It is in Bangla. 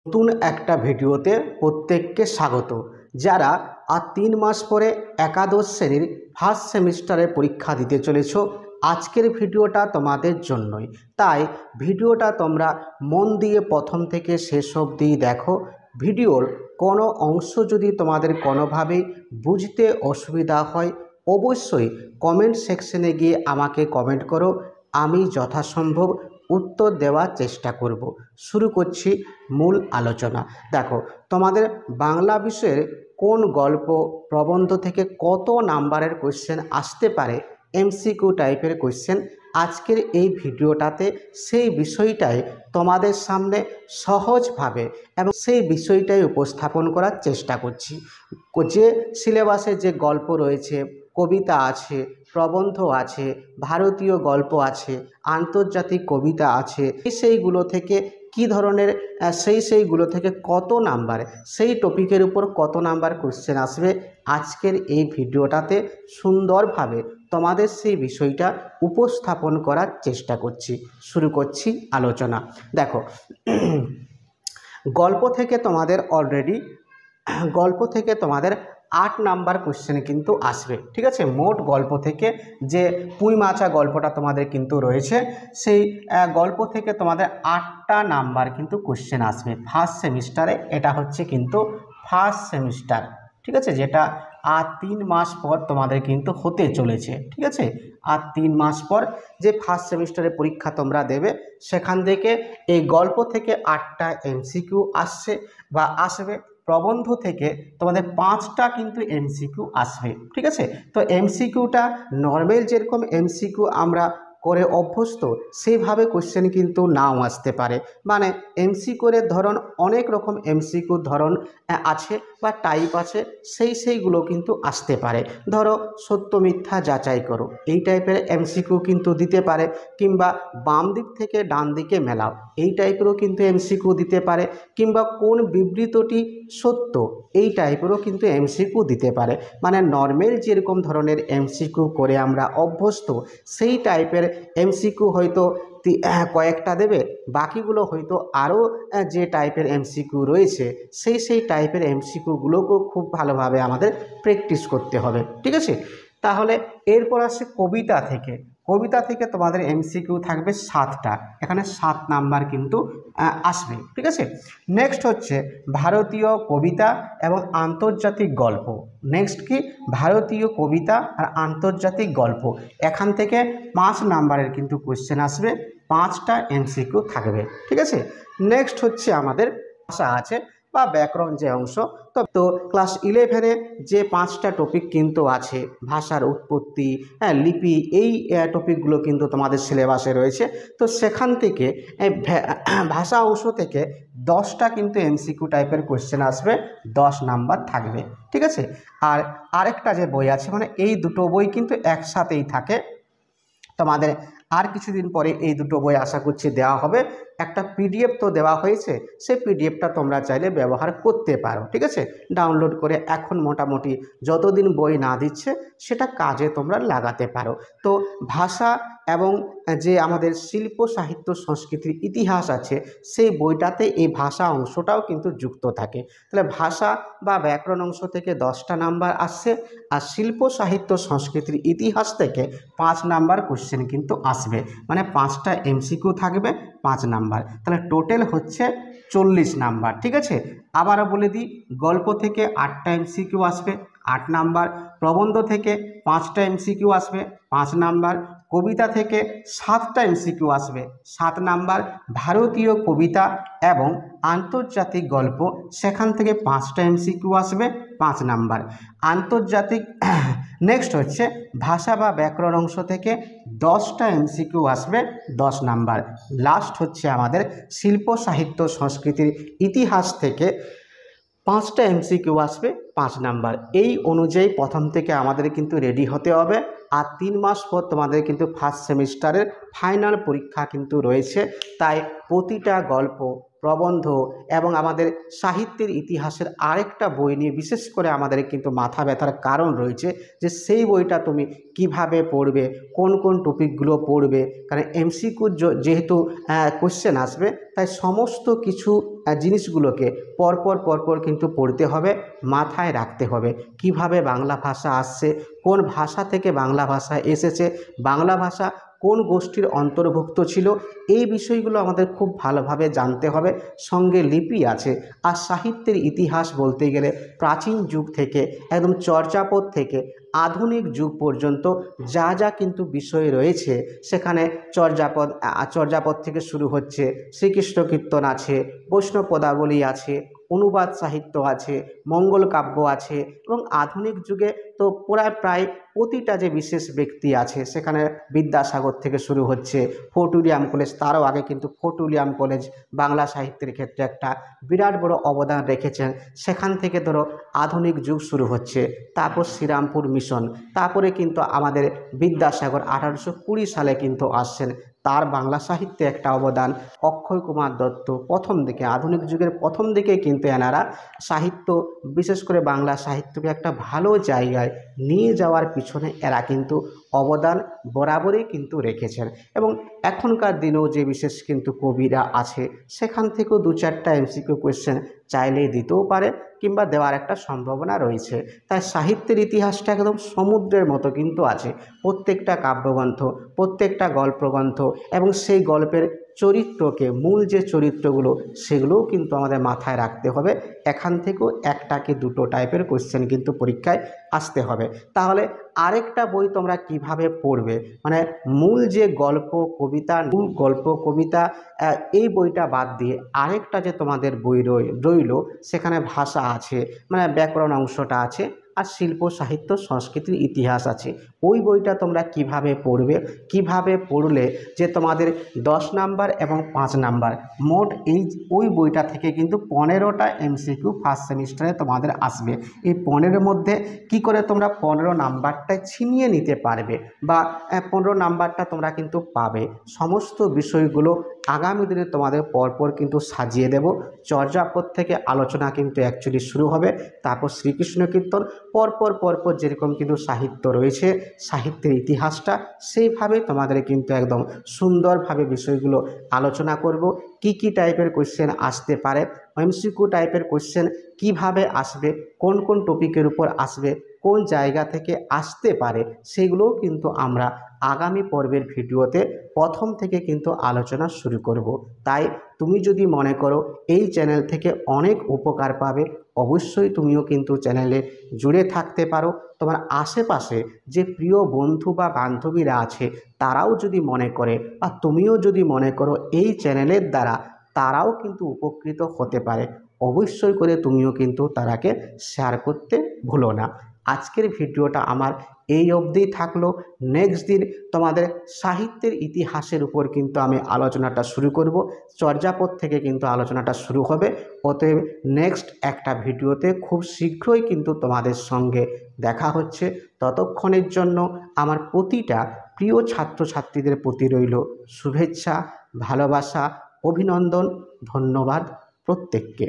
নতুন একটা ভিডিওতে প্রত্যেককে স্বাগত। যারা আর 3 মাস পরে একাদশ শ্রেণীর ফার্স্ট সেমিস্টারের পরীক্ষা দিতে চলেছো, আজকের ভিডিওটা তোমাদের জন্যই। তাই ভিডিওটা তোমরা মন দিয়ে প্রথম থেকে শেষ অবধি দেখো। ভিডিওর কোনো অংশ যদি তোমাদের কোনোভাবেই বুঝতে অসুবিধা হয়, অবশ্যই কমেন্ট সেকশনে গিয়ে আমাকে কমেন্ট করো। আমি যথাসম্ভব উত্তর দেওয়ার চেষ্টা করব। শুরু করছি মূল আলোচনা। দেখো, তোমাদের বাংলা বিষয়ের কোন গল্প প্রবন্ধ থেকে কত নাম্বারের কোশ্চেন আসতে পারে, এমসিকিউ টাইপের কোশ্চেন, আজকের এই ভিডিওটাতে সেই বিষয়টাই তোমাদের সামনে সহজভাবে এবং সেই বিষয়টাই উপস্থাপন করার চেষ্টা করছি। যে সিলেবাসে যে গল্প রয়েছে, কবিতা আছে, প্রবন্ধ আছে, ভারতীয় গল্প আছে, আন্তর্জাতিক কবিতা আছে, সেইগুলো থেকে কি ধরনের সেইগুলো থেকে কত নাম্বার, সেই টপিকের উপর কত নাম্বার কোশ্চেন আসবে, আজকের এই ভিডিওটাতে সুন্দরভাবে তোমাদের সেই বিষয়টা উপস্থাপন করার চেষ্টা করছি। শুরু করছি আলোচনা। দেখো, গল্প থেকে তোমাদের 8 নাম্বার কোশ্চেন কিন্তু আসবে। ঠিক আছে, মোট গল্প থেকে যে পুঁই মাচা গল্পটা তোমাদের কিন্তু রয়েছে, সেই গল্প থেকে তোমাদের 8টা নাম্বার কিন্তু কোশ্চেন আসবে ফার্স্ট সেমিস্টারে। এটা হচ্ছে কিন্তু ফার্স্ট সেমিস্টার, ঠিক আছে, যেটা আর 3 মাস পর তোমাদের কিন্তু হতে চলেছে। ঠিক আছে, আর 3 মাস পর যে ফার্স্ট সেমিস্টারের পরীক্ষা তোমরা দেবে, সেখান থেকে এই গল্প থেকে 8টা এমসিকিউ আসছে বা আসবে। প্রবন্ধ থেকে তোমাদের 5টা কিন্তু এমসিকিউ আসবে। ঠিক আছে, তো এমসিকিউটা নর্মাল যেরকম এমসিকিউ আমরা করে অভ্যস্ত, সেইভাবে কোশ্চেন কিন্তু নাও আসতে পারে। মানে এমসিকিউর ধরন অনেক রকম, এমসিকিউর ধরন আছে বা টাইপ আছে, সেইগুলো কিন্তু আসতে পারে। ধরো, সত্য মিথ্যা যাচাই করো, এই টাইপের এমসিকিউ কিন্তু দিতে পারে। কিংবা বাম দিক থেকে ডান দিকে মেলাও, এই টাইপেরও কিন্তু এমসিকিউ দিতে পারে। কিংবা কোন বিবৃতটি সত্য, এই টাইপেরও কিন্তু এমসিকিউ দিতে পারে। মানে নর্মাল যেরকম ধরনের এমসিকিউ করে আমরা অভ্যস্ত, সেই টাইপের এমসিকিউ হয়তো কয়েকটা দেবে, বাকিগুলো হয়তো আরও যে টাইপের এমসিকিউ রয়েছে, সেই টাইপের এমসিকিউগুলোকেও খুব ভালোভাবে আমাদের প্র্যাকটিস করতে হবে। ঠিক আছে, তাহলে এরপর আসছে কবিতা থেকে তোমাদের এমসিকিউ থাকবে 7টা। এখানে 7 নাম্বার কিন্তু আসবে। ঠিক আছে, নেক্সট হচ্ছে ভারতীয় কবিতা এবং আন্তর্জাতিক গল্প। নেক্সট কি, ভারতীয় কবিতা আর আন্তর্জাতিক গল্প, এখান থেকে 5 নাম্বারের কিন্তু কোশ্চেন আসবে, 5টা এমসিকিউ থাকবে। ঠিক আছে, নেক্সট হচ্ছে আমাদের ভাষা আছে বা ব্যাকরণ যে অংশ। তো ক্লাস 11-এ যে 5টা টপিক কিন্তু আছে, ভাষার উৎপত্তি, লিপি, এই টপিকগুলো কিন্তু তোমাদের সিলেবাসে রয়েছে। তো সেখান থেকে ভাষা অংশ থেকে 10টা কিন্তু এমসিকিউ টাইপের কোশ্চেন আসবে, 10 নাম্বার থাকবে। ঠিক আছে, আর আরেকটা যে বই আছে, মানে এই দুটো বই কিন্তু একসাথেই থাকে তোমাদের। আর কিছুদিন পরে এই দুটো বই আশা করছি দেওয়া হবে। একটা পিডিএফ তো দেওয়া হয়েছে, সেই পিডিএফটা তোমরা চাইলে ব্যবহার করতে পারো। ঠিক আছে, ডাউনলোড করে এখন মোটামুটি যতদিন বই না দিচ্ছে সেটা কাজে তোমরা লাগাতে পারো। তো ভাষা এবং যে আমাদের শিল্প সাহিত্য সংস্কৃতির ইতিহাস আছে, সেই বইটাতে এই ভাষা অংশটাও কিন্তু যুক্ত থাকে। তাহলে ভাষা বা ব্যাকরণ অংশ থেকে 10টা নাম্বার আসছে, আর শিল্প সাহিত্য সংস্কৃতির ইতিহাস থেকে 5 নাম্বার কোশ্চেন কিন্তু আসবে। মানে 5টা এমসিকিউ থাকবে, 5 নাম্বার, তাহলে টোটাল হচ্ছে 40 নাম্বার। ঠিক আছে, আবারও বলে দিই, গল্প থেকে 8টা এমসিকিউ আসবে, 8 নাম্বার। প্রবন্ধ থেকে 5টা এমসিকিউ আসবে, 5 নাম্বার। কবিতা থেকে 7টা এমসিকিউ আসবে, 7 নাম্বার। ভারতীয় কবিতা এবং আন্তর্জাতিক গল্প, সেখান থেকে 5টা এমসিকিউ আসবে, 5 নাম্বার। আন্তর্জাতিক নেক্সট হচ্ছে ভাষা বা ব্যাকরণ অংশ থেকে 10টা এমসিকিউ আসবে, 10 নাম্বার। লাস্ট হচ্ছে আমাদের শিল্প সাহিত্য সংস্কৃতির ইতিহাস থেকে 5টা এমসিকিউ আসবে, 5 নাম্বার। এই অনুযায়ী প্রথম থেকে আমাদের কিন্তু রেডি হতে হবে। আর 3 মাস পর তোমাদের কিন্তু ফার্স্ট সেমিস্টারের ফাইনাল পরীক্ষা কিন্তু রয়েছে। তাই প্রতিটা গল্প, প্রবন্ধ এবং আমাদের সাহিত্যের ইতিহাসের আরেকটা বই নিয়ে বিশেষ করে আমাদের কিন্তু মাথা ব্যথার কারণ রয়েছে যে সেই বইটা তুমি কিভাবে পড়বে, কোন কোন টপিকগুলো পড়বে। কারণ এমসিকিউ যেহেতু কোশ্চেন আসবে, তাই সমস্ত কিছু জিনিসগুলোকে পরপর কিন্তু পড়তে হবে, মাথায় রাখতে হবে। কিভাবে বাংলা ভাষা আসছে, কোন ভাষা থেকে বাংলা ভাষা এসেছে, বাংলা ভাষা কোন গোষ্ঠীর অন্তর্ভুক্ত ছিল, এই বিষয়গুলো আমাদের খুব ভালোভাবে জানতে হবে। সঙ্গে লিপি আছে। আর সাহিত্যের ইতিহাস বলতে গেলে প্রাচীন যুগ থেকে একদম চর্যাপদ থেকে আধুনিক যুগ পর্যন্ত যা যা কিন্তু বিষয় রয়েছে, সেখানে চর্যাপদ থেকে শুরু হচ্ছে, শ্রীকৃষ্ণ কীর্তন আছে, বৈষ্ণব পদাবলী আছে, অনুবাদ সাহিত্য আছে, মঙ্গল কাব্য আছে, এবং আধুনিক যুগে তো প্রায় প্রতিটা যে বিশেষ ব্যক্তি আছে, সেখানে বিদ্যাসাগর থেকে শুরু হচ্ছে, ফোর্ট উইলিয়াম কলেজ, তারও আগে কিন্তু ফোর্ট উইলিয়াম কলেজ বাংলা সাহিত্যের ক্ষেত্রে একটা বিরাট বড় অবদান রেখেছেন। সেখান থেকে ধরো আধুনিক যুগ শুরু হচ্ছে, তারপর শ্রীরামপুর মিশন, তারপরে কিন্তু আমাদের বিদ্যাসাগর 1820 সালে কিন্তু আসছেন, তার বাংলা সাহিত্যে একটা অবদান। অক্ষয় কুমার দত্ত প্রথম দিকে, আধুনিক যুগের প্রথম দিকে কিন্তু এনারা সাহিত্য, বিশেষ করে বাংলা সাহিত্যকে একটা ভালো জায়গায় নিয়ে যাওয়ার পিছনে এরা কিন্তু অবদান বরাবরই কিন্তু রেখেছেন। এবং এখনকার দিনেও যে বিশেষ কিন্তু কবিরা আছে, সেখান থেকেও দু চারটা এমসিকিউ কোয়েশ্চেন চাইলেই দিতেও পারে, কিংবা দেওয়ার একটা সম্ভাবনা রয়েছে। তাই সাহিত্যের ইতিহাসটা একদম সমুদ্রের মতো কিন্তু আছে। প্রত্যেকটা কাব্যগ্রন্থ, প্রত্যেকটা গল্পগ্রন্থ এবং সেই গল্পের চরিত্রকে, মূল যে চরিত্রগুলো, সেগুলোও কিন্তু আমাদের মাথায় রাখতে হবে। এখান থেকেও একটা কি দুটো টাইপের কোশ্চেন কিন্তু পরীক্ষায় আসতে হবে। তাহলে আরেকটা বই তোমরা কিভাবে পড়বে, মানে মূল যে গল্প কবিতা, মূল গল্প কবিতা, এই বইটা বাদ দিয়ে আরেকটা যে তোমাদের বই রইল, সেখানে ভাষা আছে, মানে ব্যাকরণ অংশটা আছে, আর শিল্প সাহিত্য সংস্কৃতির ইতিহাস আছে। ওই বইটা তোমরা কিভাবে পড়বে, কিভাবে পড়লে যে তোমাদের 10 নাম্বার এবং 5 নাম্বার মোট ওই বইটা থেকে কিন্তু 15টা এমসিকিউ ফার্স্ট সেমিস্টারে তোমাদের আসবে। এই 15-এর মধ্যে কি করে তোমরা 15 নাম্বারটা ছিনিয়ে নিতে পারবে, বা 15 নাম্বারটা তোমরা কিন্তু পাবে, সমস্ত বিষয়গুলো আগামী দিনে তোমাদের পরপর কিন্তু সাজিয়ে দেব। চর্যাপদ থেকে আলোচনা কিন্তু অ্যাকচুয়ালি শুরু হবে, তারপর শ্রীকৃষ্ণ কীর্তন, পরপর যেরকম কিন্তু সাহিত্য রয়েছে, সাহিত্যের ইতিহাসটা সেইভাবে তোমাদের কিন্তু একদম সুন্দরভাবে বিষয়গুলো আলোচনা করব। কি টাইপের কোশ্চেন আসতে পারে, এমসিকিউ টাইপের কোশ্চেন কিভাবে আসবে, কোন কোন টপিকের উপর আসবে, কোন জায়গা থেকে আসতে পারে, সেগুলোও কিন্তু আমরা আগামী পর্বের ভিডিওতে প্রথম থেকে কিন্তু আলোচনা শুরু করব। তাই তুমি যদি মনে করো এই চ্যানেল থেকে অনেক উপকার পাবে, অবশ্যই তুমিও কিন্তু চ্যানেলে জুড়ে থাকতে পারো। তোমার আশেপাশে যে প্রিয় বন্ধু বা বান্ধবীরা আছে, তারাও যদি মনে করে, বা তুমিও যদি মনে করো এই চ্যানেলের দ্বারা তারাও কিন্তু উপকৃত হতে পারে, অবশ্যই করে তুমিও কিন্তু তারাকে শেয়ার করতে ভুলো না। আজকের ভিডিওটা আমার এই অবধিই থাকলো। নেক্সট দিন তোমাদের সাহিত্যের ইতিহাসের উপর কিন্তু আমি আলোচনাটা শুরু করব, চর্যাপদ থেকে কিন্তু আলোচনাটা শুরু হবে। অতএব নেক্সট একটা ভিডিওতে খুব শীঘ্রই কিন্তু তোমাদের সঙ্গে দেখা হচ্ছে। ততক্ষণের জন্য আমার প্রতিটা প্রিয় ছাত্রছাত্রীদের প্রতি রইল শুভেচ্ছা, ভালোবাসা, অভিনন্দন, ধন্যবাদ প্রত্যেককে।